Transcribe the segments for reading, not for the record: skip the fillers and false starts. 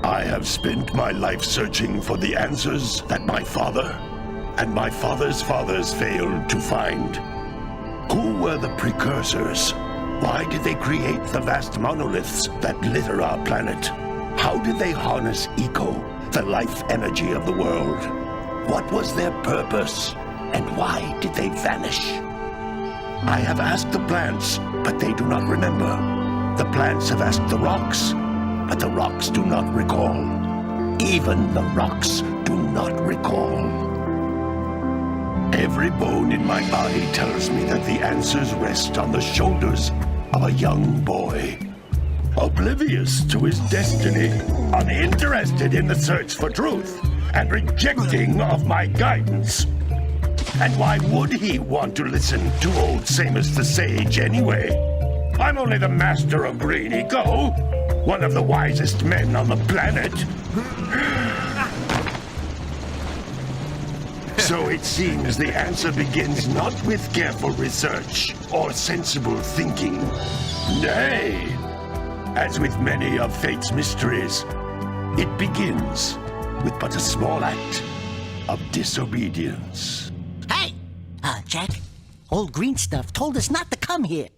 I have spent my life searching for the answers that my father and my father's fathers failed to find. Who were the precursors? Why did they create the vast monoliths that litter our planet? How did they harness eco, the life energy of the world? What was their purpose? And why did they vanish? I have asked the plants, but they do not remember. The plants have asked the rocks, but the rocks do not recall. Even the rocks do not recall. Every bone in my body tells me that the answers rest on the shoulders of a young boy. Oblivious to his destiny, uninterested in the search for truth, and rejecting of my guidance. And why would he want to listen to old Samus the Sage anyway? I'm only the master of green eco, one of the wisest men on the planet. So it seems the answer begins not with careful research or sensible thinking. Nay, as with many of fate's mysteries, it begins with but a small act of disobedience. Hey! Jack, old green stuff told us not to come here.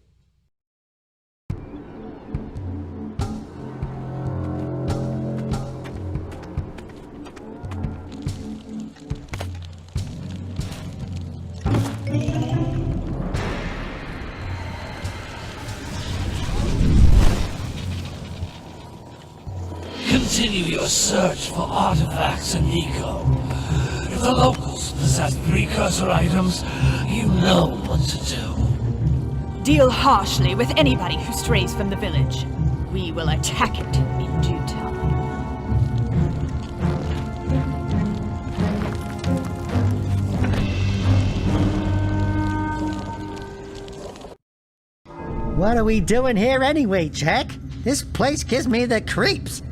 Continue your search for artifacts and eco. If the locals possess precursor items, you know what to do. Deal harshly with anybody who strays from the village. We will attack it in due time. What are we doing here anyway, Jack? This place gives me the creeps.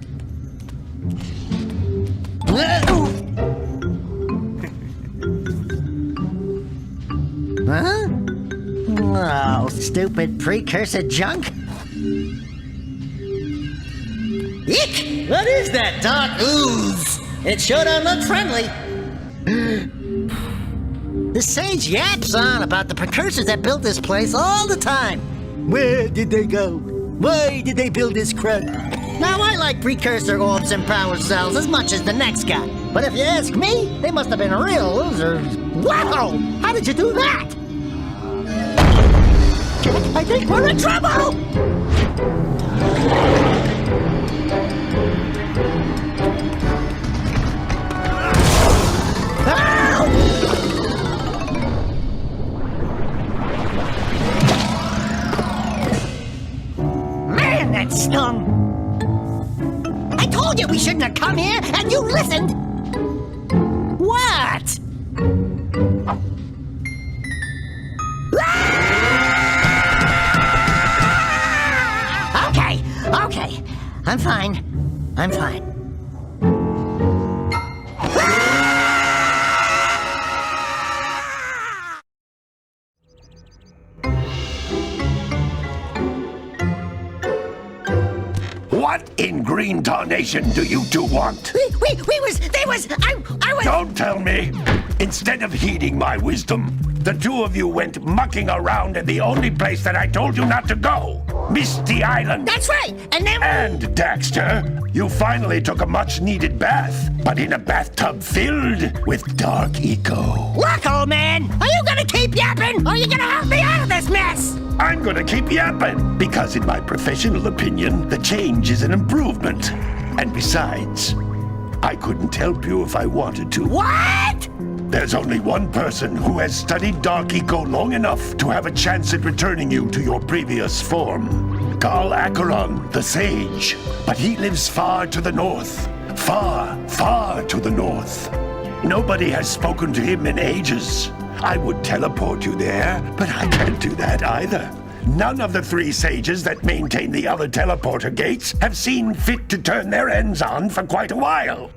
Huh? Oh, stupid precursor junk. Eek! What is that dark ooze? It sure don't look friendly. The sage yaps on about the precursors that built this place all the time. Where did they go? Why did they build this crud? Now, I like precursor orbs and power cells as much as the next guy. But if you ask me, they must have been real losers. Wow! How did you do that? I think we're in trouble! Man, that stung! I told you we shouldn't have come here, and you listened! What? Okay. I'm fine. What in green tarnation do you two want? I was... Don't tell me! Instead of heeding my wisdom, the two of you went mucking around in the only place that I told you not to go! Misty Island! That's right! And then... And, Daxter, you finally took a much-needed bath, but in a bathtub filled with dark eco. Look, old man! Are you gonna keep yapping, or are you gonna help me out of this mess? I'm gonna keep yapping, because in my professional opinion, the change is an improvement. And besides, I couldn't help you if I wanted to. What? There's only one person who has studied Dark Eco long enough to have a chance at returning you to your previous form. Carl Acheron, the Sage. But he lives far to the north. Far, far to the north. Nobody has spoken to him in ages. I would teleport you there, but I can't do that either. None of the three sages that maintain the other teleporter gates have seen fit to turn their ends on for quite a while.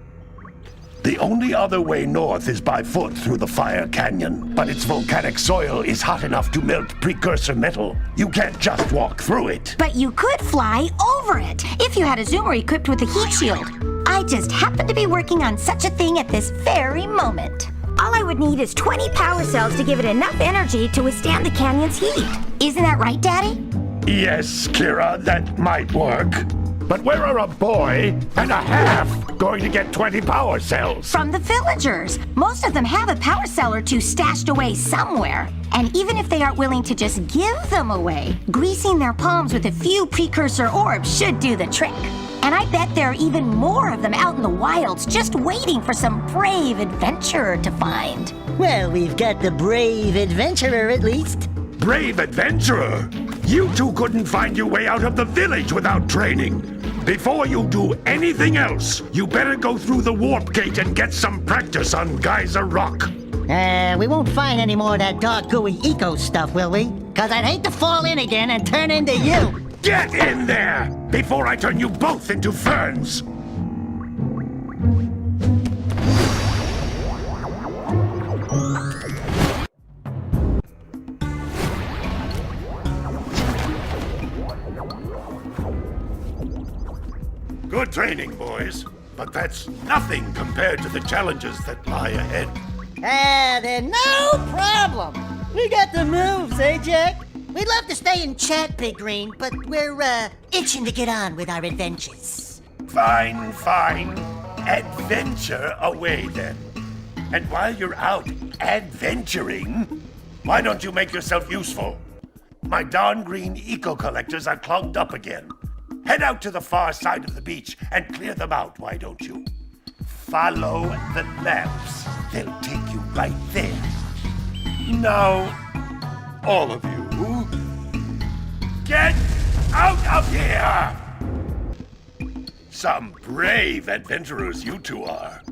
The only other way north is by foot through the Fire Canyon, but its volcanic soil is hot enough to melt precursor metal. You can't just walk through it. But you could fly over it, if you had a zoomer equipped with a heat shield. I I just happen to be working on such a thing at this very moment. All I would need is 20 power cells to give it enough energy to withstand the canyon's heat. Isn't that right, Daddy? Yes, Kira, that might work. But where are a boy and a half going to get 20 power cells? From the villagers. Most of them have a power cell or two stashed away somewhere. And even if they aren't willing to just give them away, greasing their palms with a few precursor orbs should do the trick. And I bet there are even more of them out in the wilds just waiting for some brave adventurer to find. Well, we've got the brave adventurer at least. Brave adventurer? You two couldn't find your way out of the village without training. Before you do anything else, you better go through the warp gate and get some practice on Geyser Rock. We won't find any more of that dark gooey eco stuff, will we? 'Cause I'd hate to fall in again and turn into you. Get in there before I turn you both into ferns. Good training, boys, but that's nothing compared to the challenges that lie ahead. They're no problem. We got the moves, eh, Jack? We'd love to stay and chat, Big Green, but we're, itching to get on with our adventures. Fine, fine. Adventure away, then. And while you're out adventuring, why don't you make yourself useful? My darn green eco-collectors are clogged up again. Head out to the far side of the beach and clear them out, why don't you? Follow the lamps. They'll take you right there. Now, all of you, get out of here! Some brave adventurers you two are.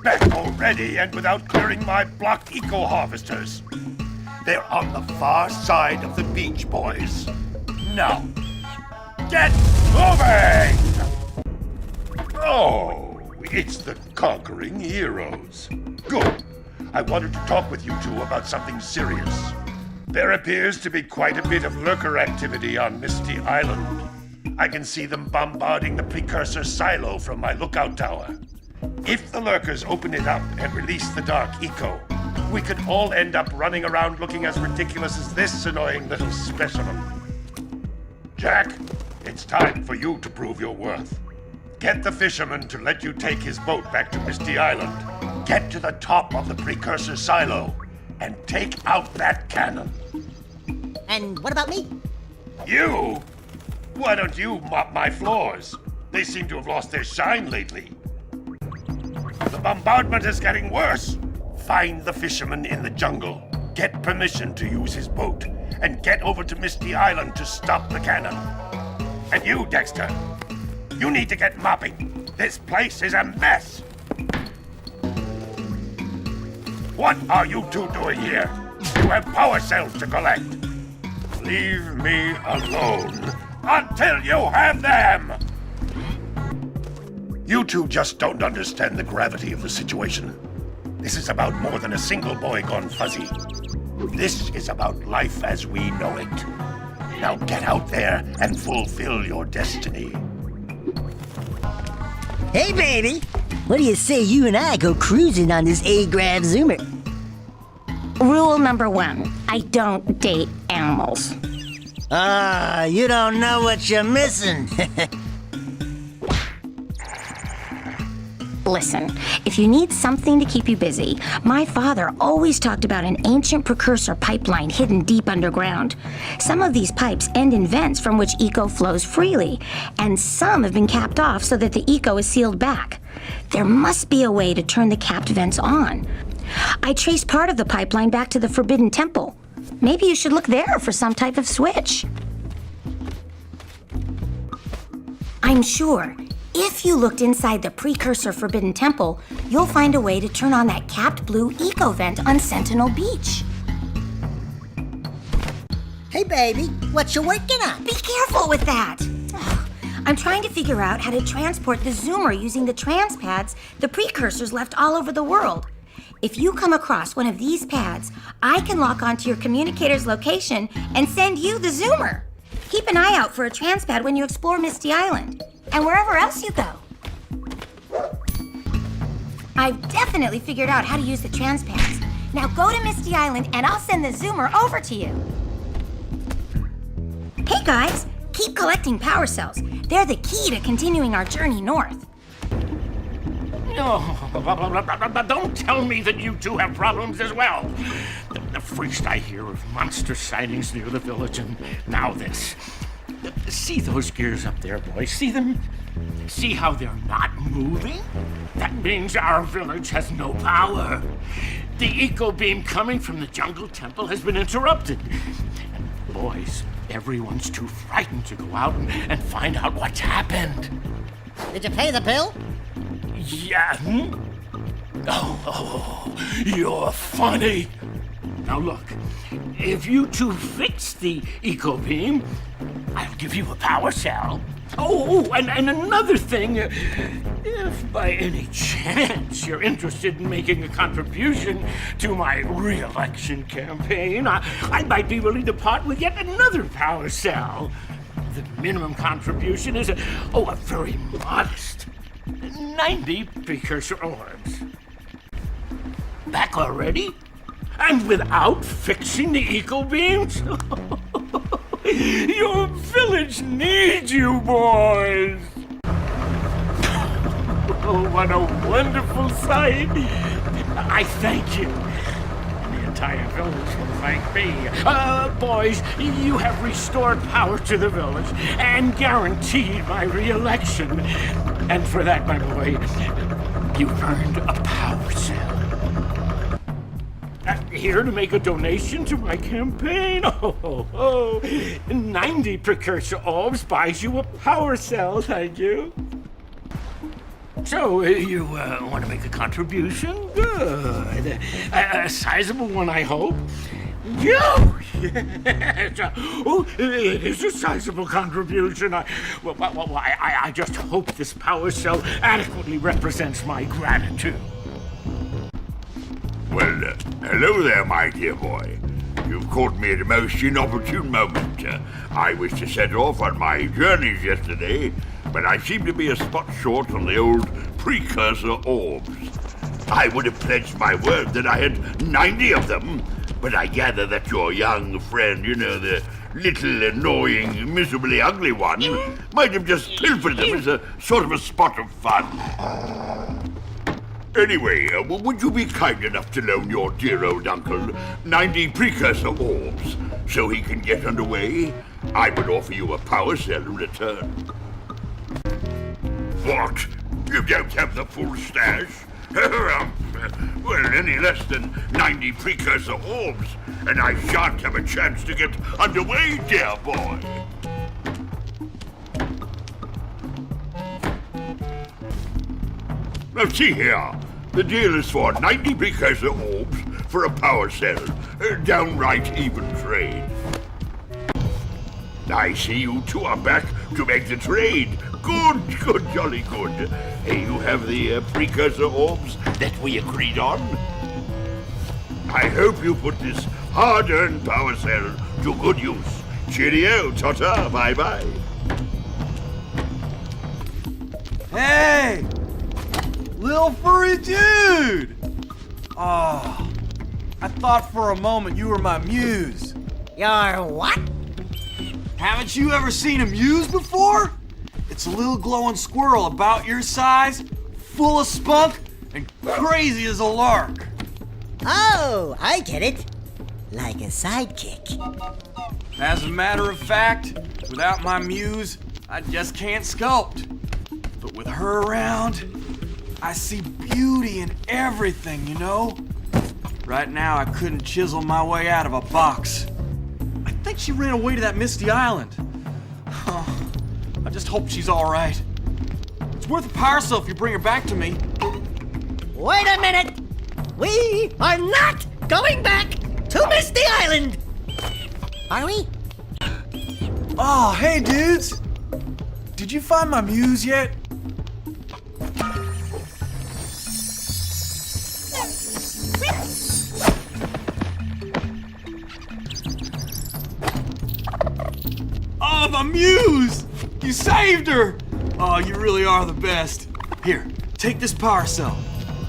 Back already and without clearing my blocked eco-harvesters. They're on the far side of the beach, boys. Now, get moving! Oh, it's the conquering heroes. Good. I wanted to talk with you two about something serious. There appears to be quite a bit of lurker activity on Misty Island. I can see them bombarding the Precursor silo from my lookout tower. If the lurkers open it up and release the dark eco, we could all end up running around looking as ridiculous as this annoying little specimen. Jack, it's time for you to prove your worth. Get the fisherman to let you take his boat back to Misty Island. Get to the top of the Precursor silo and take out that cannon. And what about me? You? Why don't you mop my floors? They seem to have lost their shine lately. The bombardment is getting worse. Find the fisherman in the jungle. Get permission to use his boat. And get over to Misty Island to stop the cannon. And you, Dexter, you need to get mopping. This place is a mess. What are you two doing here? You have power cells to collect. Leave me alone until you have them! You two just don't understand the gravity of the situation. This is about more than a single boy gone fuzzy. This is about life as we know it. Now get out there and fulfill your destiny. Hey, baby! What do you say you and I go cruising on this A-Grav Zoomer? Rule number 1, I don't date animals. You don't know what you're missing. Listen, if you need something to keep you busy, my father always talked about an ancient precursor pipeline hidden deep underground. Some of these pipes end in vents from which eco flows freely, and some have been capped off so that the eco is sealed back. There must be a way to turn the capped vents on. I traced part of the pipeline back to the Forbidden Temple. Maybe you should look there for some type of switch. I'm sure if you looked inside the Precursor Forbidden Temple, you'll find a way to turn on that capped blue eco vent on Sentinel Beach. Hey, baby, what you working on? Be careful with that! I'm trying to figure out how to transport the Zoomer using the transpads the Precursors left all over the world. If you come across one of these pads, I can lock onto your communicator's location and send you the Zoomer. Keep an eye out for a transpad when you explore Misty Island, and wherever else you go. I've definitely figured out how to use the transpads. Now go to Misty Island and I'll send the zoomer over to you. Hey guys, keep collecting power cells. They're the key to continuing our journey north. Oh, don't tell me that you two have problems as well. The first I hear of monster sightings near the village, and now this. See those gears up there, boys? See them? See how they're not moving? That means our village has no power. The eco beam coming from the jungle temple has been interrupted. And boys, everyone's too frightened to go out and find out what's happened. Did you pay the bill? Yeah. Oh, you're funny. Now look, if you two fix the eco beam, I'll give you a power cell. Oh, and another thing, if by any chance you're interested in making a contribution to my re-election campaign, I might be willing to part with yet another power cell. The minimum contribution is a very modest 90 precursor orbs. Back already? And without fixing the eco beams? Your village needs you, boys! Oh, what a wonderful sight! I thank you. And the entire village will thank me. Boys, you have restored power to the village and guaranteed my re-election. And for that, my boy, you've earned a power cell. Here to make a donation to my campaign. 90 precursor orbs buys you a power cell, thank you. So, you want to make a contribution? Good. A sizable one, I hope. Yes. Oh, it is a sizable contribution. I just hope this power cell adequately represents my gratitude. Well, hello there, my dear boy. You've caught me at a most inopportune moment. I was to set off on my journeys yesterday, but I seem to be a spot short on the old precursor orbs. I would have pledged my word that I had 90 of them, but I gather that your young friend, the little annoying, miserably ugly one, might have just pilfered them as a sort of a spot of fun. Anyway, would you be kind enough to loan your dear old uncle 90 precursor orbs so he can get underway? I would offer you a power cell in return. What? You don't have the full stash? Well, any less than 90 precursor orbs, and I shan't have a chance to get underway, dear boy. Now see here, the deal is for 90 precursor orbs for a power cell, downright even trade. I see you two are back to make the trade. Good, jolly good. You have the precursor orbs that we agreed on. I hope you put this hard-earned power cell to good use. Cheerio, ta-ta, bye-bye. Hey! Little furry dude! Oh, I thought for a moment you were my muse. Your what? Haven't you ever seen a muse before? It's a little glowing squirrel about your size, full of spunk, and crazy as a lark. Oh, I get it. Like a sidekick. As a matter of fact, without my muse, I just can't sculpt. But with her around, I see beauty in everything, Right now, I couldn't chisel my way out of a box. I think she ran away to that Misty Island. I just hope she's all right. It's worth a power cell if you bring her back to me. Wait a minute! We are not going back to Misty Island! Are we? Oh, hey, dudes! Did you find my muse yet? Oh, my muse! You saved her! Oh, you really are the best. Here, take this power cell.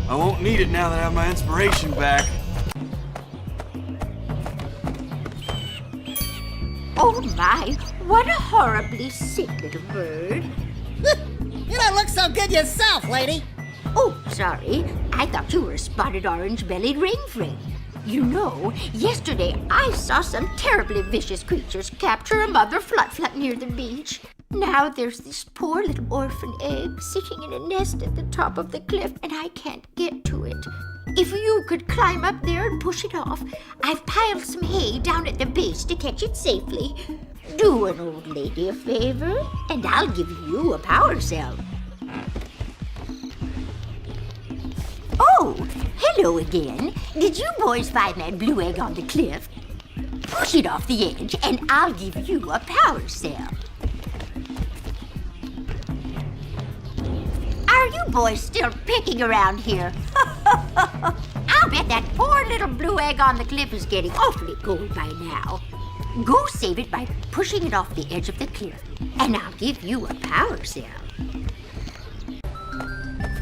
I won't need it now that I have my inspiration back. Oh my, what a horribly sick little bird. You don't look so good yourself, lady. Oh, sorry. I thought you were a spotted orange-bellied rainframe. You know, yesterday I saw some terribly vicious creatures capture a mother flut-flut near the beach. Now there's this poor little orphan egg sitting in a nest at the top of the cliff, and I can't get to it. If you could climb up there and push it off, I've piled some hay down at the base to catch it safely. Do an old lady a favor, and I'll give you a power cell. Oh, hello again. Did you boys find that blue egg on the cliff? Push it off the edge, and I'll give you a power cell. Are you boys still picking around here? I'll bet that poor little blue egg on the cliff is getting awfully cold by now. Go save it by pushing it off the edge of the cliff, and I'll give you a power cell.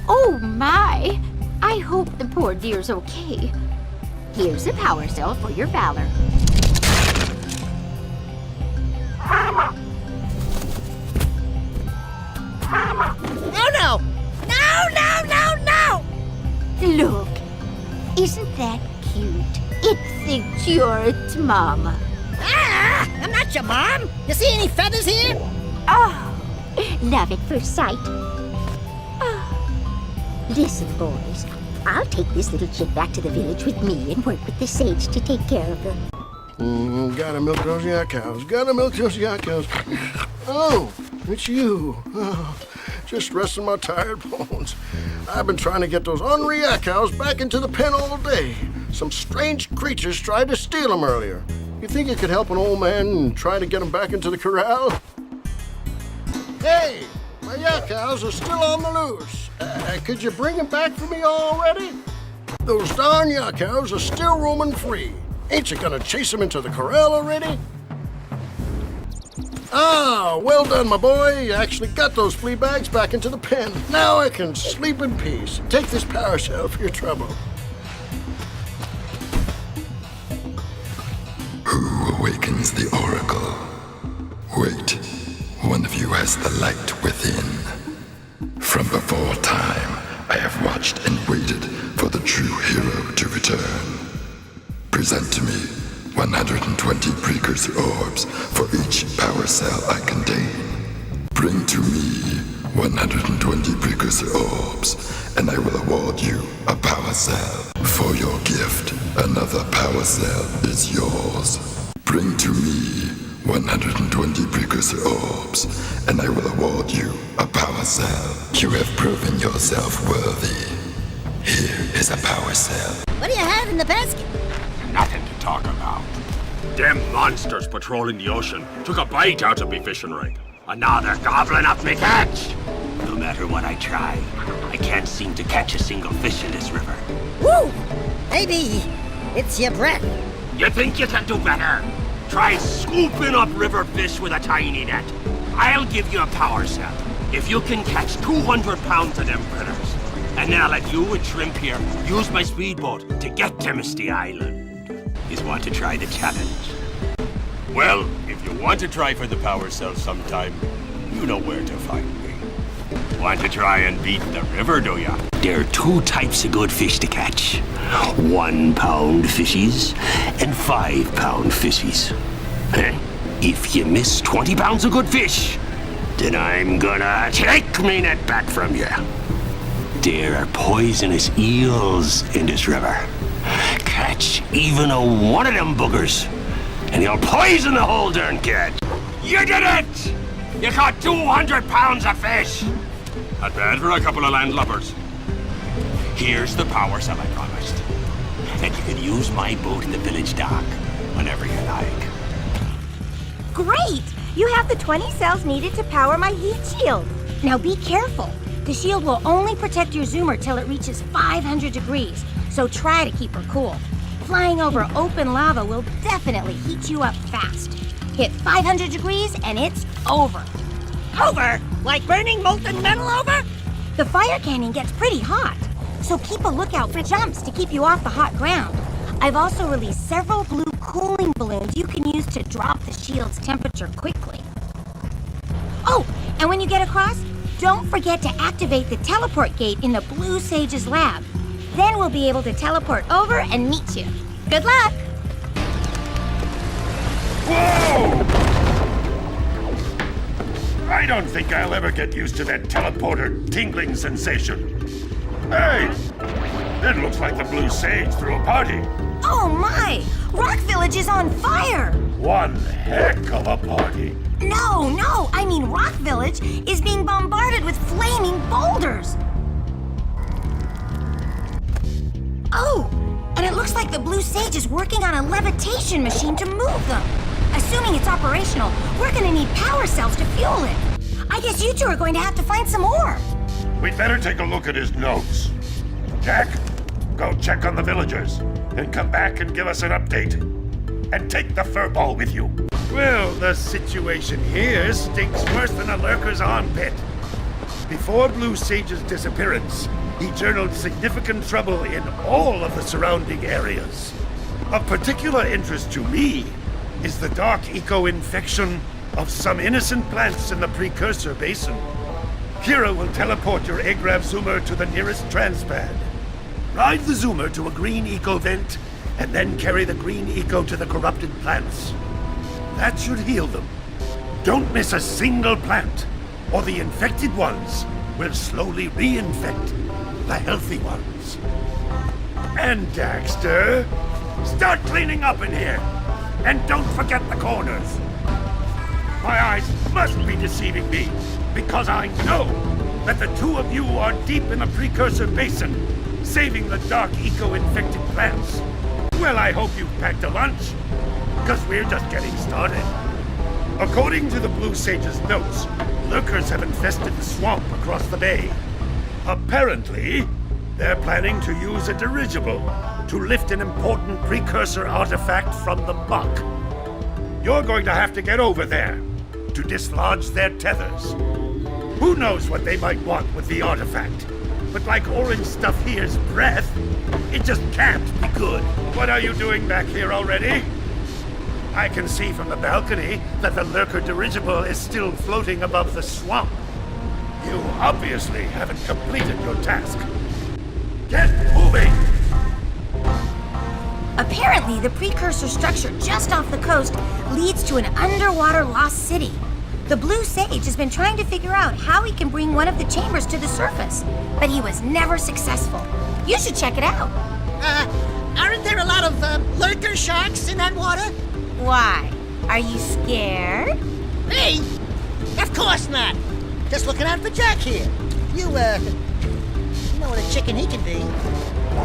Oh my! I hope the poor dear's okay. Here's a power cell for your valor. Oh no! No, no, no, no! Look, isn't that cute? It thinks you're its mama. Ah! I'm not your mom! You see any feathers here? Oh, love at first sight. Oh. Listen, boys, I'll take this little chick back to the village with me and work with the sage to take care of her. Gotta milk those yak cows. Gotta milk those yak cows. Oh, it's you. Oh, just resting my tired bones. I've been trying to get those ornery yak cows back into the pen all day. Some strange creatures tried to steal them earlier. You think you could help an old man and try to get them back into the corral? Hey, my yak cows are still on the loose. Could you bring them back for me already? Those darn yak cows are still roaming free. Ain't you gonna chase them into the corral already? Ah, well done, my boy. You actually got those flea bags back into the pen. Now I can sleep in peace. Take this power cell for your trouble. Who awakens the oracle? Wait, one of you has the light within. From before time, I have watched and waited for the true hero to return. Present to me 120 precursor orbs for each power cell I contain. Bring to me 120 precursor orbs, and I will award you a power cell. For your gift, another power cell is yours. Bring to me 120 precursor orbs, and I will award you a power cell. You have proven yourself worthy. Here is a power cell. What do you have in the basket? Nothing to talk about. Them monsters patrolling the ocean took a bite out of me fishing rig. And now they're gobbling up me catch. No matter what I try, I can't seem to catch a single fish in this river. Woo! Maybe it's your breath. You think you can do better? Try scooping up river fish with a tiny net. I'll give you a power cell if you can catch 200 pounds of them critters. And then I'll let you and Shrimp here use my speedboat to get to Misty Island. You want to try the challenge? Well, if you want to try for the power cell sometime, you know where to find me. Want to try and beat the river, do ya? There are two types of good fish to catch. 1 pound fishies and 5 pound fishies. If you miss 20 pounds of good fish, then I'm gonna take me net back from you. There are poisonous eels in this river. Catch even one of them boogers, and you'll poison the whole darn cat. You did it! You caught 200 pounds of fish! Not bad for a couple of landlubbers. Here's the power cell I promised. And you can use my boat in the village dock whenever you like. Great! You have the 20 cells needed to power my heat shield. Now be careful. The shield will only protect your zoomer till it reaches 500 degrees, so try to keep her cool. Flying over open lava will definitely heat you up fast. Hit 500 degrees and it's over. Over? Like burning molten metal over? The fire cannon gets pretty hot. so keep a lookout for jumps to keep you off the hot ground. I've also released several blue cooling balloons you can use to drop the shield's temperature quickly. Oh, and when you get across, don't forget to activate the teleport gate in the Blue Sage's lab. Then we'll be able to teleport over and meet you. Good luck! Whoa! I don't think I'll ever get used to that teleporter tingling sensation. Hey! It looks like the Blue Sage threw a party. Oh my! Rock Village is on fire! One heck of a party. No, I mean Rock Village is being bombarded with flaming boulders. Oh, and it looks like the Blue Sage is working on a levitation machine to move them. Assuming it's operational, we're gonna need power cells to fuel it. I guess you two are going to have to find some more. We'd better take a look at his notes. Jack, go check on the villagers, and come back and give us an update. And take the furball with you. Well, the situation here stinks worse than a lurker's armpit. Before Blue Sage's disappearance, he journaled significant trouble in all of the surrounding areas. Of particular interest to me is the dark eco-infection of some innocent plants in the Precursor Basin. Kira will teleport your Agrav Zoomer to the nearest transpad. Ride the Zoomer to a green eco vent, and then carry the green eco to the corrupted plants. That should heal them. Don't miss a single plant, or the infected ones will slowly reinfect the healthy ones. And Daxter, start cleaning up in here, and don't forget the corners. My eyes must be deceiving me, because I know that the two of you are deep in the Precursor Basin, saving the dark eco-infected plants. Well, I hope you've packed a lunch, because we're just getting started. According to the Blue Sage's notes, lurkers have infested the swamp across the bay. Apparently, they're planning to use a dirigible to lift an important Precursor artifact from the muck. You're going to have to get over there to dislodge their tethers. Who knows what they might want with the artifact? But like orange stuff here's breath, it just can't be good. What are you doing back here already? I can see from the balcony that the lurker dirigible is still floating above the swamp. You obviously haven't completed your task. Get moving! Apparently, the Precursor structure just off the coast leads to an underwater lost city. The Blue Sage has been trying to figure out how he can bring one of the chambers to the surface, but he was never successful. You should check it out. Aren't there a lot of lurker sharks in that water? Why? Are you scared? Me? Of course not. Just looking out for Jack here. You know what a chicken he can be.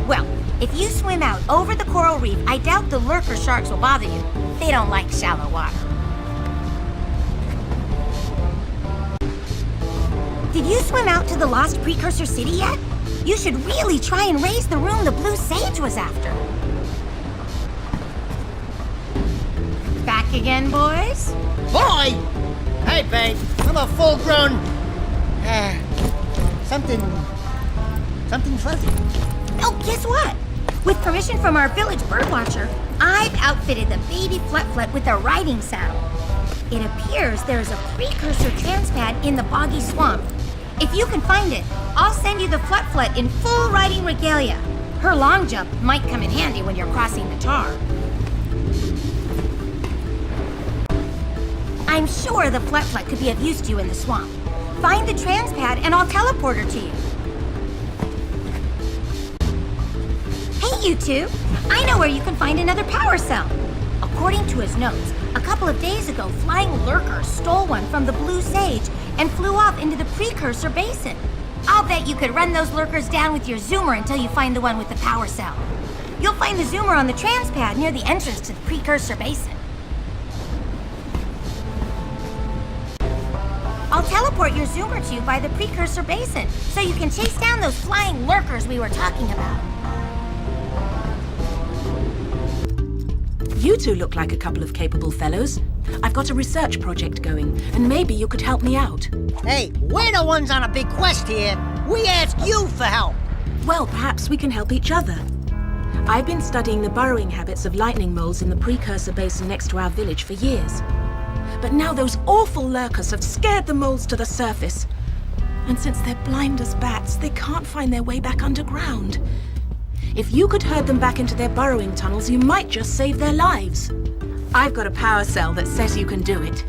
Well, if you swim out over the coral reef, I doubt the lurker sharks will bother you. They don't like shallow water. Did you swim out to the lost Precursor City yet? You should really try and raise the room the Blue Sage was after. Back again, boys? Boy! Hey, babe. I'm a full-grown... something fuzzy. Oh, guess what? With permission from our village birdwatcher, I've outfitted the baby Flut with a riding saddle. It appears there's a Precursor transpad in the boggy swamp. If you can find it, I'll send you the Flut in full riding regalia. Her long jump might come in handy when you're crossing the tar. I'm sure the Flut could be of use to you in the swamp. Find the transpad and I'll teleport her to you. Hey, you two! I know where you can find another power cell. According to his notes, a couple of days ago, flying lurkers stole one from the Blue Sage and flew off into the Precursor Basin. I'll bet you could run those lurkers down with your zoomer until you find the one with the power cell. You'll find the zoomer on the transpad near the entrance to the Precursor Basin. I'll teleport your zoomer to you by the Precursor Basin so you can chase down those flying lurkers we were talking about. You two look like a couple of capable fellows. I've got a research project going, and maybe you could help me out. Hey, we're the ones on a big quest here. We asked you for help. Well, perhaps we can help each other. I've been studying the burrowing habits of lightning moles in the Precursor Basin next to our village for years. But now those awful lurkers have scared the moles to the surface. And since they're blind as bats, they can't find their way back underground. If you could herd them back into their burrowing tunnels, you might just save their lives. I've got a power cell that says you can do it.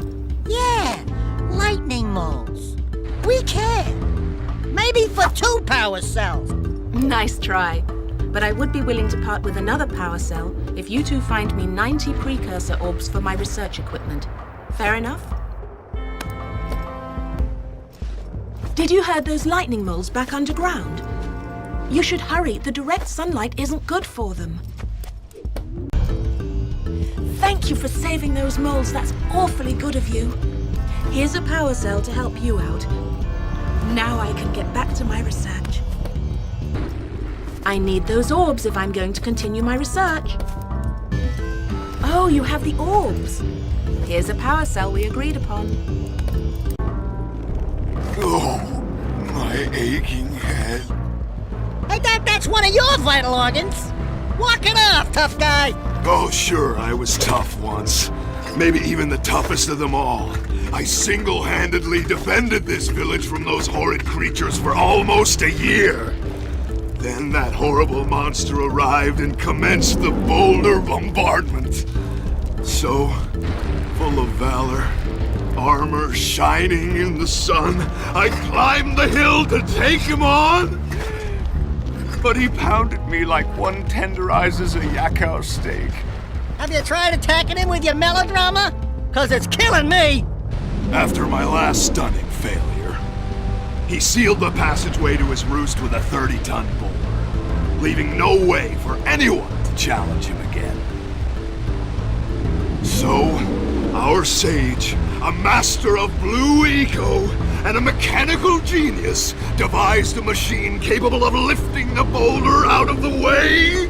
Yeah, lightning moles. We can. Maybe for 2 power cells. Nice try. But I would be willing to part with another power cell if you two find me 90 precursor orbs for my research equipment. Fair enough? Did you herd those lightning moles back underground? You should hurry. The direct sunlight isn't good for them. Thank you for saving those moles. That's awfully good of you. Here's a power cell to help you out. Now I can get back to my research. I need those orbs if I'm going to continue my research. Oh, you have the orbs. Here's a power cell we agreed upon. Oh, my aching head. Hey, that's one of your vital organs. Walk it off, tough guy. Oh, sure, I was tough once. Maybe even the toughest of them all. I single-handedly defended this village from those horrid creatures for almost a year. Then that horrible monster arrived and commenced the boulder bombardment. So, full of valor, armor shining in the sun, I climbed the hill to take him on. But he pounded me like one tenderizes a yakao steak. Have you tried attacking him with your melodrama? 'Cause it's killing me. After my last stunning failure, he sealed the passageway to his roost with a 30-ton boulder, leaving no way for anyone to challenge him again. So, our sage, a master of blue eco and a mechanical genius, devised a machine capable of lifting the boulder out of the way.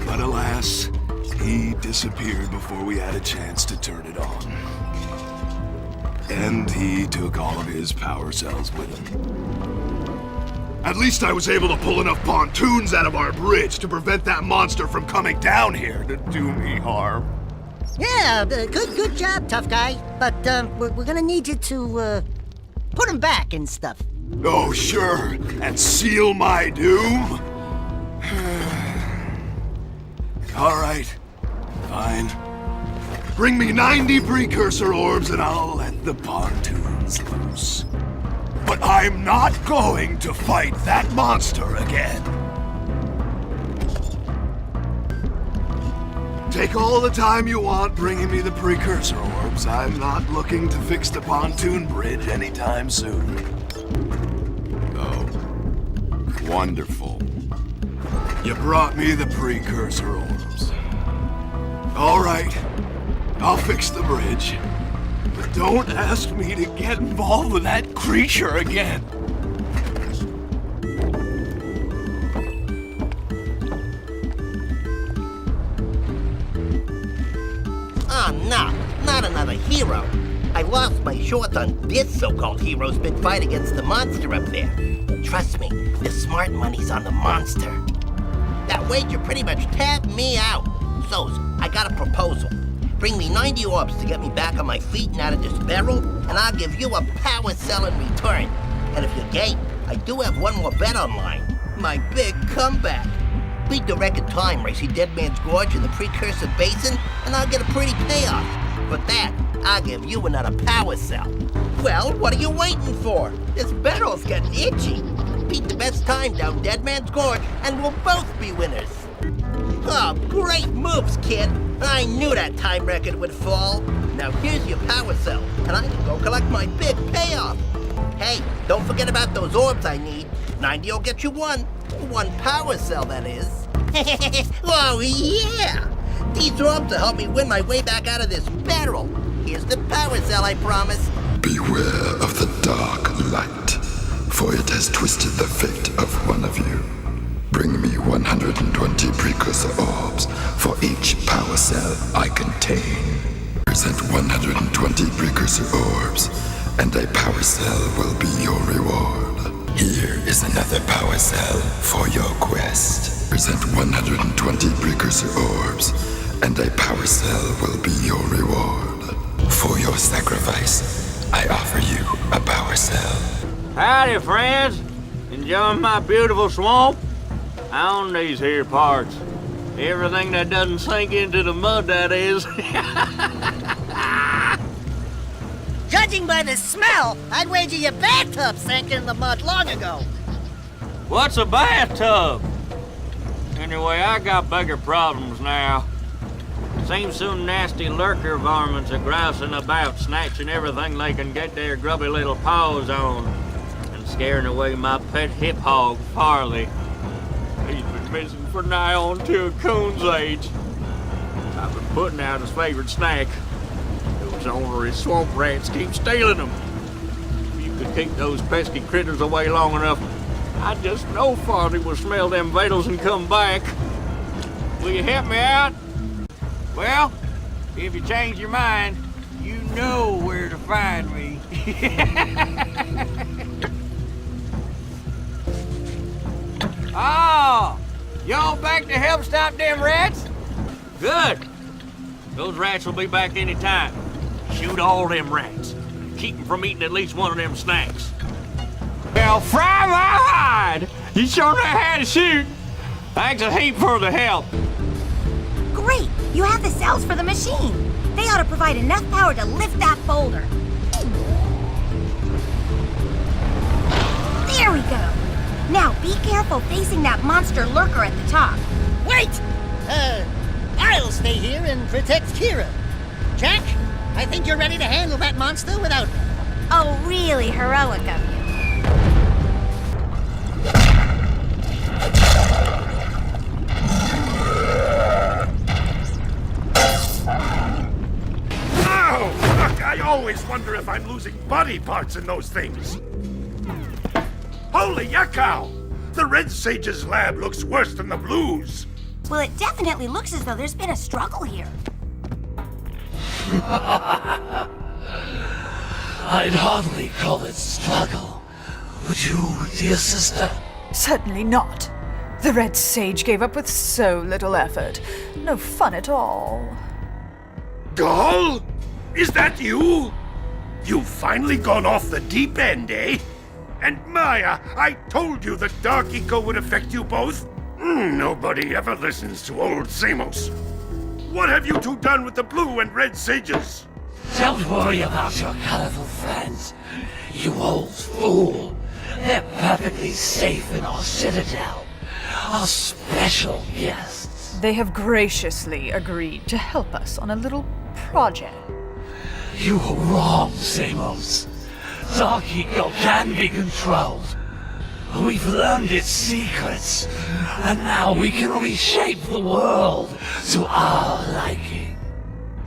But alas, he disappeared before we had a chance to turn it on. And he took all of his power cells with him. At least I was able to pull enough pontoons out of our bridge to prevent that monster from coming down here to do me harm. Yeah, good job, tough guy. But we're gonna need you to put him back and stuff. Oh, sure, and seal my doom? All right, fine. Bring me 90 precursor orbs and I'll let the pontoons loose. But I'm not going to fight that monster again. Take all the time you want bringing me the precursor orbs. I'm not looking to fix the pontoon bridge anytime soon. Oh, wonderful. You brought me the precursor orbs. All right. I'll fix the bridge. But don't ask me to get involved with that creature again. Oh, no, not another hero. I lost my shorts on this so-called hero's big fight against the monster up there. Trust me, the smart money's on the monster. That wager pretty much tapped me out. So, I got a proposal. Bring me 90 orbs to get me back on my feet and out of this barrel, and I'll give you a power cell in return. And if you're game, I do have one more bet online. My big comeback. Beat the record time racing Dead Man's Gorge in the Precursor Basin, and I'll get a pretty payoff. For that, I'll give you another power cell. Well, what are you waiting for? This barrel's getting itchy. Beat the best time down Dead Man's Gorge, and we'll both be winners. Oh, great moves, kid. I knew that time record would fall. Now here's your power cell, and I can go collect my big payoff. Hey, don't forget about those orbs I need. 90 will get you one. One power cell, that is. Oh, yeah! These orbs will help me win my way back out of this barrel. Here's the power cell, I promise. Beware of the dark light, for it has twisted the fate of one of you. Bring me 120 precursor orbs for each power cell I contain. Present 120 precursor orbs, and a power cell will be your reward. Here is Here's another power cell for your quest. Present 120 precursor orbs, and a power cell will be your reward. For your sacrifice, I offer you a power cell. Howdy, friends. Enjoying my beautiful swamp? I own these here parts. Everything that doesn't sink into the mud, that is. Judging by the smell, I'd wager your bathtub sank in the mud long ago. What's a bathtub? Anyway, I got bigger problems now. Seems some nasty lurker varmints are grousing about, snatching everything they can get their grubby little paws on, and scaring away my pet hip hog, Farley. He's been missing for nigh on to a coon's age. I've been putting out his favorite snack. Those ornery swamp rats keep stealing them. If you could keep those pesky critters away long enough, I just know Farley will smell them vitals and come back. Will you help me out? Well, if you change your mind, you know where to find me. Oh, y'all back to help stop them rats? Good. Those rats will be back any time. Shoot all them rats. Keep them from eating at least one of them snacks. Well, fry my hide! You sure know how to shoot. Thanks a heap for the help. Great! You have the cells for the machine. They ought to provide enough power to lift that boulder. There we go. Now be careful facing that monster lurker at the top. Wait! I'll stay here and protect Kira. Jack, I think you're ready to handle that monster without me. Oh, really heroic of you. Oh, look, I always wonder if I'm losing body parts in those things. Holy yakkow! The Red Sage's lab looks worse than the Blues. Well, it definitely looks as though there's been a struggle here. I'd hardly call it struggle. Would you, dear sister? Certainly not. The Red Sage gave up with so little effort. No fun at all. Gall? Is that you? You've finally gone off the deep end, eh? And Maya, I told you that Dark Eco would affect you both. Nobody ever listens to old Samos. What have you two done with the Blue and Red Sages? Don't worry about your colorful friends, you old fool. They're perfectly safe in our citadel. Our special guests. They have graciously agreed to help us on a little project. You were wrong, Samos. Dark Eco can be controlled. We've learned its secrets, and now we can reshape the world to our liking.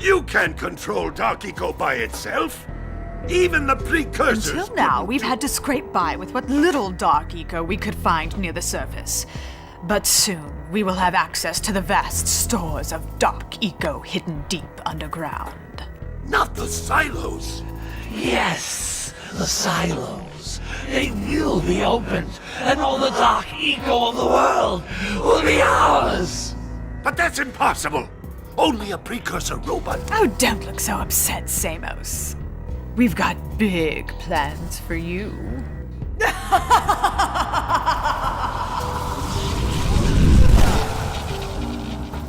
You can't control Dark Eco by itself. Even the precursors. Until now, we've had to scrape by with what little Dark Eco we could find near the surface. But soon, we will have access to the vast stores of Dark Eco hidden deep underground. Not the silos. Yes, the silos. They will be opened, and all the Dark Eco of the world will be ours. But that's impossible. Only a precursor robot. Oh, don't look so upset, Samos. We've got big plans for you.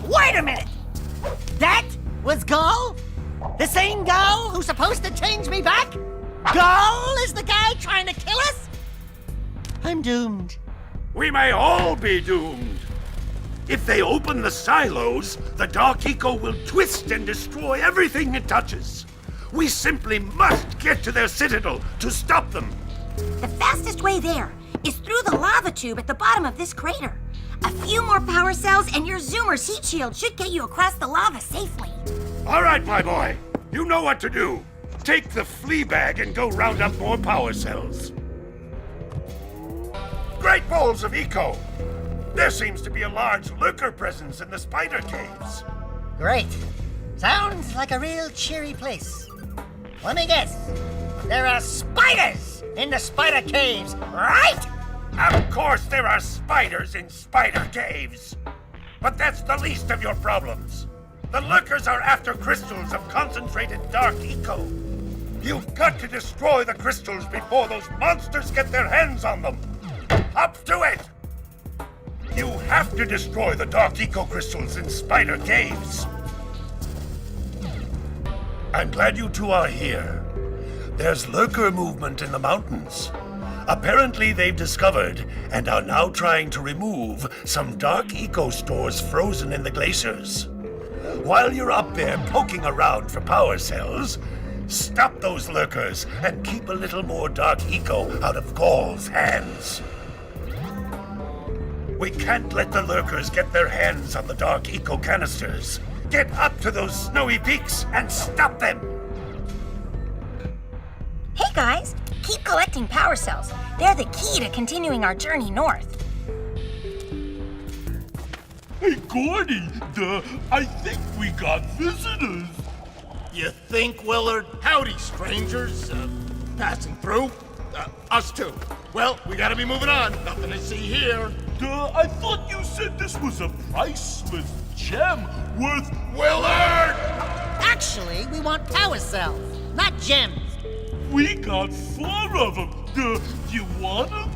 Wait a minute! That was Gall? The same Gall who's supposed to change me back? Gall is the guy trying to kill us? I'm doomed. We may all be doomed. If they open the silos, the Dark Eco will twist and destroy everything it touches. We simply must get to their citadel to stop them. The fastest way there is through the lava tube at the bottom of this crater. A few more power cells and your Zoomer's heat shield should get you across the lava safely. All right, my boy. You know what to do. Take the flea bag and go round up more power cells. Great balls of eco. There seems to be a large lurker presence in the spider caves. Great. Sounds like a real cheery place. Let me guess. There are spiders in the spider caves, right? A course, there are spiders in spider caves. But that's the least of your problems. The lurkers are after crystals of concentrated dark eco. You've got to destroy the crystals before those monsters get their hands on them. Up to it! You have to destroy the dark eco crystals in spider caves. I'm glad you two are here. There's lurker movement in the mountains. Apparently they've discovered and are now trying to remove some dark eco stores frozen in the glaciers. While you're up there poking around for power cells, stop those lurkers and keep a little more dark eco out of Gaul's hands. We can't let the lurkers get their hands on the dark eco canisters. Get up to those snowy peaks and stop them! Hey guys, keep collecting power cells. They're the key to continuing our journey north. Hey, Gordy, I think we got visitors. You think, Willard? Howdy, strangers. Passing through? Us too. Well, we gotta be moving on. Nothing to see here. I thought you said this was a priceless gem worth... Willard! Actually, we want power cells, not gems. We got 4 of them. You want them?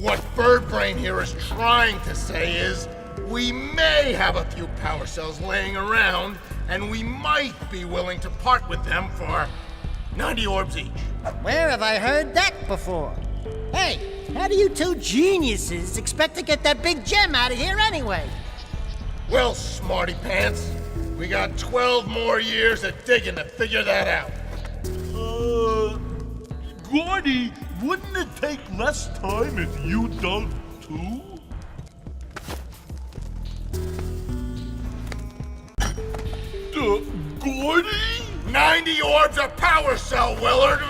What Birdbrain here is trying to say is, we may have a few power cells laying around, and we might be willing to part with them for 90 orbs each. Where have I heard that before? Hey, how do you two geniuses expect to get that big gem out of here anyway? Well, smarty pants, we got 12 more years of digging to figure that out. Gordy, wouldn't it take less time if you dug too? Gordy? 90 orbs of power cell, Willard!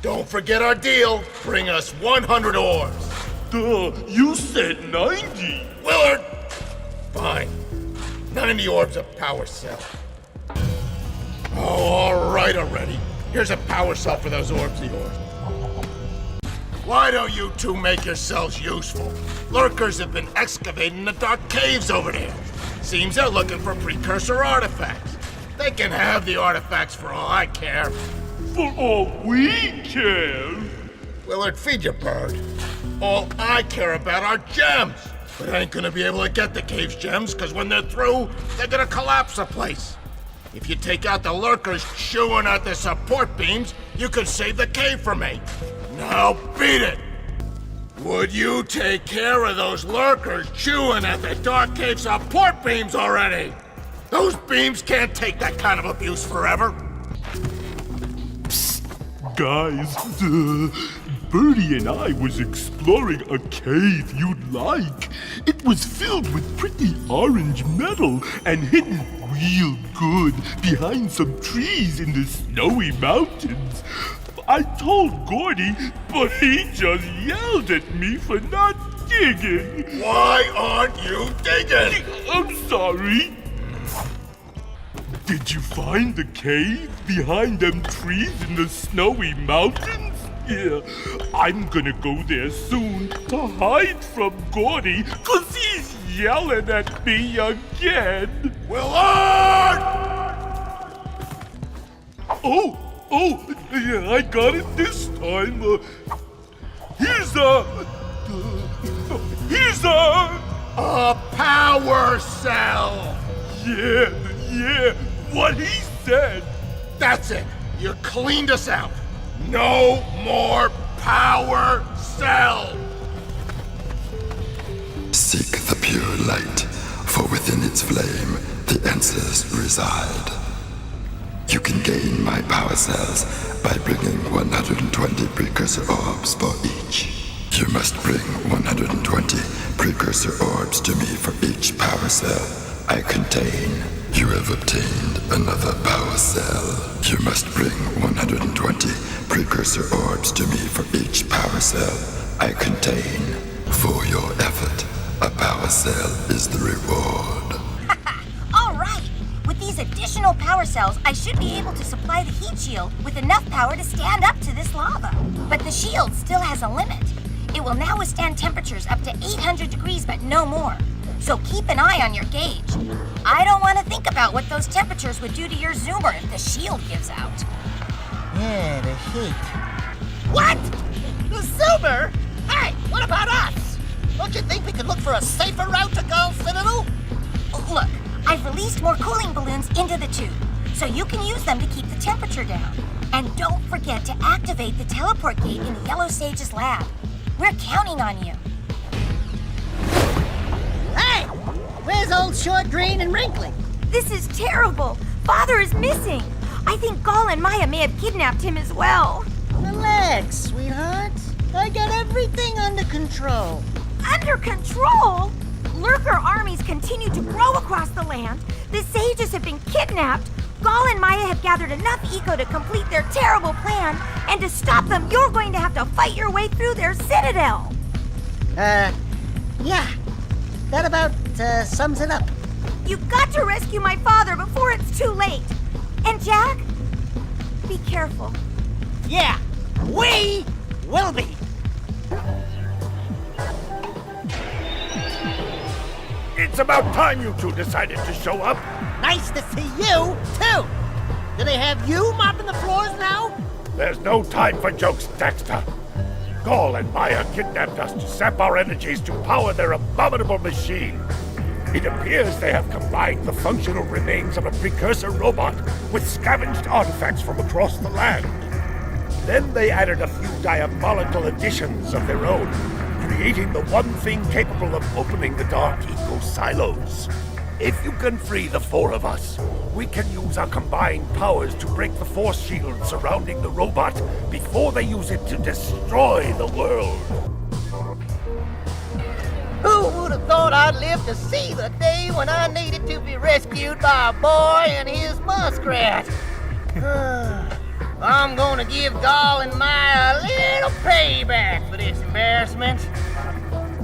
Don't forget our deal. Bring us 100 orbs. You said 90. Willard! Fine. 90 orbs of power cell. Oh, all right already. Here's a power cell for those orbs of yours. Why don't you two make yourselves useful? Lurkers have been excavating the dark caves over there. Seems they're looking for precursor artifacts. They can have the artifacts for all I care. For all we care? Willard, feed your bird. All I care about are gems. But I ain't gonna be able to get the cave's gems, because when they're through, they're gonna collapse the place. If you take out the lurkers chewing at the support beams, you could save the cave for me. Now beat it! Would you take care of those lurkers chewing at the dark cave support beams already? Those beams can't take that kind of abuse forever. Psst, guys, Birdie and I was exploring a cave you'd like. It was filled with pretty orange metal and hidden real good behind some trees in the snowy mountains. I told Gordy, but he just yelled at me for not digging. Why aren't you digging? I'm sorry. Did you find the cave behind them trees in the snowy mountains? Yeah, I'm gonna go there soon to hide from Gordy, 'cause he's yelling at me again. Willard! Oh, yeah, I got it this time. Here's a power cell! Yeah, what he said. That's it. You cleaned us out. No more power cell! Seek the pure light, for within its flame the answers reside. You can gain my power cells by bringing 120 precursor orbs for each. You must bring 120 precursor orbs to me for each power cell I contain. You have obtained another power cell. You must bring 120 precursor orbs to me for each power cell I contain. For your effort, a power cell is the reward. All right! With these additional power cells, I should be able to supply the heat shield with enough power to stand up to this lava. But the shield still has a limit. It will now withstand temperatures up to 800 degrees, but no more. So keep an eye on your gauge. I don't want to think about what those temperatures would do to your zoomer if the shield gives out. Yeah, the heat. What? The Zoomer? Hey, what about us? Don't you think we could look for a safer route to Gull's Citadel? Look, I've released more cooling balloons into the tube, so you can use them to keep the temperature down. And don't forget to activate the teleport gate in the Yellow Sage's lab. We're counting on you. Hey! Where's old Short, Green, and Wrinkly? This is terrible. Father is missing. I think Gall and Maya may have kidnapped him as well. Relax, sweetheart. I got everything under control. Under control? Lurker armies continue to grow across the land. The sages have been kidnapped. Gall and Maya have gathered enough eco to complete their terrible plan. And to stop them, you're going to have to fight your way through their citadel. Yeah. That about sums it up. You've got to rescue my father before it's too late. And Jack, be careful. Yeah, we will be. It's about time you two decided to show up. Nice to see you, too. Do they have you mopping the floors now? There's no time for jokes, Daxter. Gall and Maya kidnapped us to sap our energies to power their abominable machine. It appears they have combined the functional remains of a precursor robot with scavenged artifacts from across the land. Then they added a few diabolical additions of their own, creating the one thing capable of opening the dark eco silos. If you can free the four of us, we can use our combined powers to break the force shield surrounding the robot before they use it to destroy the world. Who would have thought I'd live to see the day when I needed to be rescued by a boy and his muskrat? I'm gonna give Gall and Maya a little payback for this embarrassment.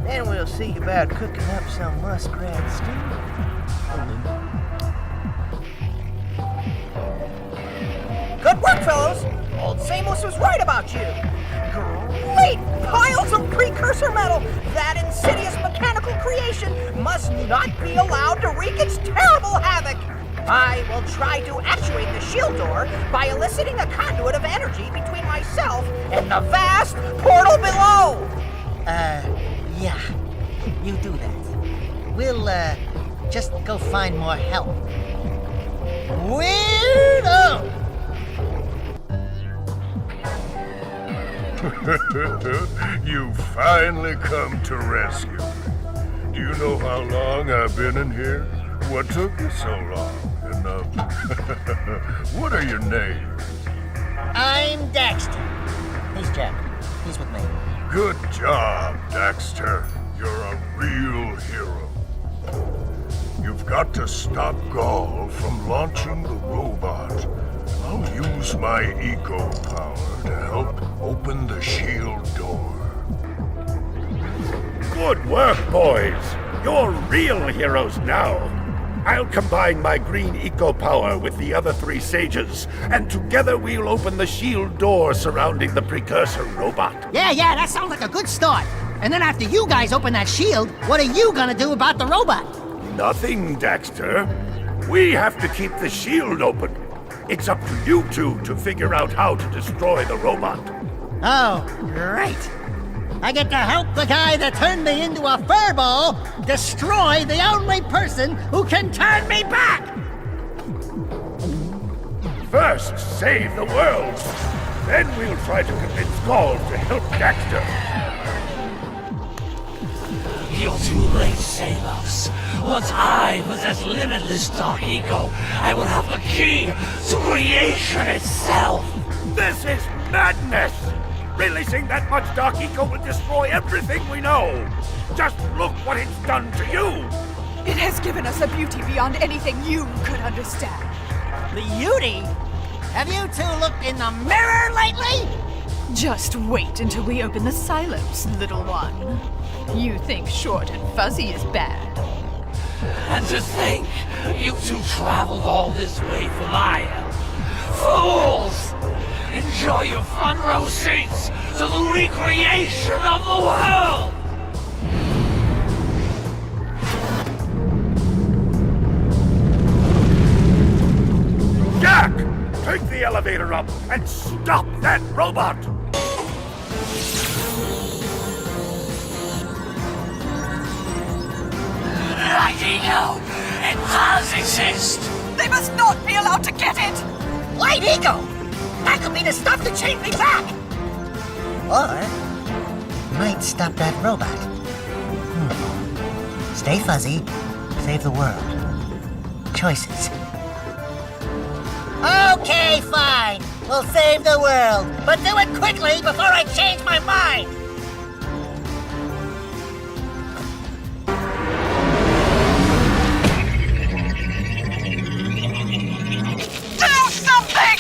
Then we'll see about cooking up some muskrat stew. Good work, fellows! Old Samos was right about you. Great piles of precursor metal! That insidious mechanical creation must not be allowed to wreak its terrible havoc! I will try to actuate the shield door by eliciting a conduit of energy between myself and the vast portal below! Yeah. You do that. We'll, just go find more help. Weirdo! You finally come to rescue me. Do you know how long I've been in here? What took you so long? And, what are your names? I'm Daxter. He's Jack. He's with me. Good job, Daxter. You're a real hero. You've got to stop Gall from launching the robot. I'll use my eco power to help open the shield door. Good work, boys. You're real heroes now. I'll combine my green eco power with the other three sages, and together we'll open the shield door surrounding the precursor robot. Yeah, that sounds like a good start. And then after you guys open that shield, what are you gonna do about the robot? Nothing, Daxter. We have to keep the shield open. It's up to you two to figure out how to destroy the robot. Oh, great. I get to help the guy that turned me into a furball destroy the only person who can turn me back! First, save the world. Then we'll try to convince Gall to help Daxter. You're too late, Samos. Once I possess limitless dark eco, I will have the key to creation itself. This is madness! Releasing that much dark eco will destroy everything we know. Just look what it's done to you. It has given us a beauty beyond anything you could understand. Beauty? Have you two looked in the mirror lately? Just wait until we open the silos, little one. You think short and fuzzy is bad. And to think, you two traveled all this way for my help. Fools! And enjoy your front row seats to the recreation of the world! Jak! Take the elevator up and stop that robot! Right, Eco. It does exist. They must not be allowed to get it! Light Eco! That could be the stuff to change me back! Or might stop that robot. Stay fuzzy, save the world. Choices. Okay, fine. We'll save the world, but do it quickly before I change my mind! Do something!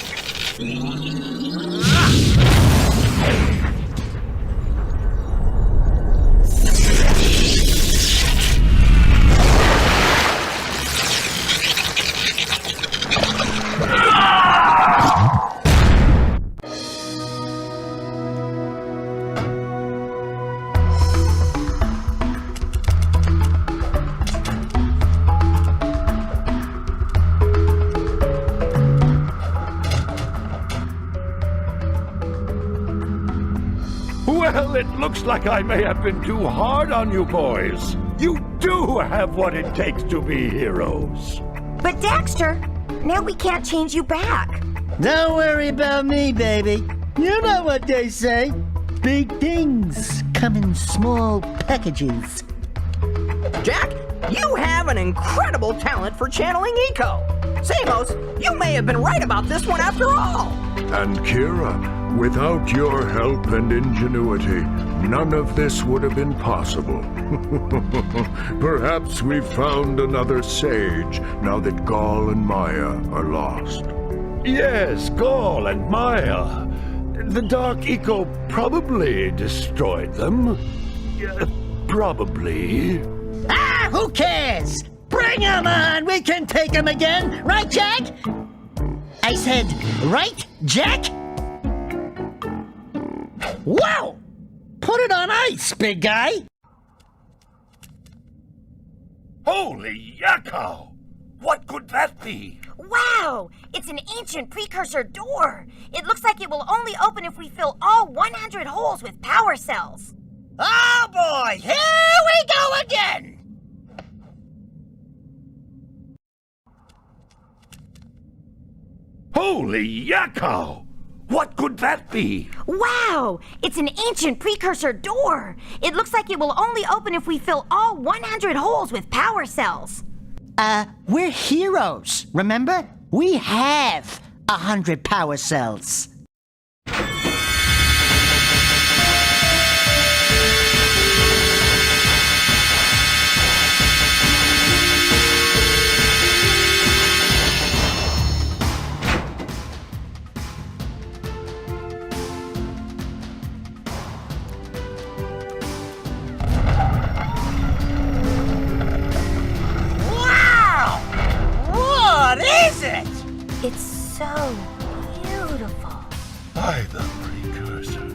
Well, it looks like I may have been too hard on you boys. You do have what it takes to be heroes. But Daxter, now we can't change you back. Don't worry about me, baby. You know what they say. Big things come in small packages. Jak, you have an incredible talent for channeling Eco. Samos, you may have been right about this one after all. And Kira, without your help and ingenuity, none of this would have been possible. Perhaps we've found another sage now that Gaul and Maya are lost. Yes, Gaul and Maya. The Dark Eco probably destroyed them. Probably. Ah, who cares? Bring 'em on! We can take 'em again! Right, Jak? I said, right, Jak? Wow! Put it on ice, big guy! Holy yakko! What could that be? Wow! It's an ancient precursor door. It looks like it will only open if we fill all 100 holes with power cells. Oh boy! Here we go again! Holy yakko! What could that be? Wow! It's an ancient precursor door. It looks like it will only open if we fill all 100 holes with power cells. We're heroes, remember? We have 100 power cells. It's so beautiful. By the Precursor.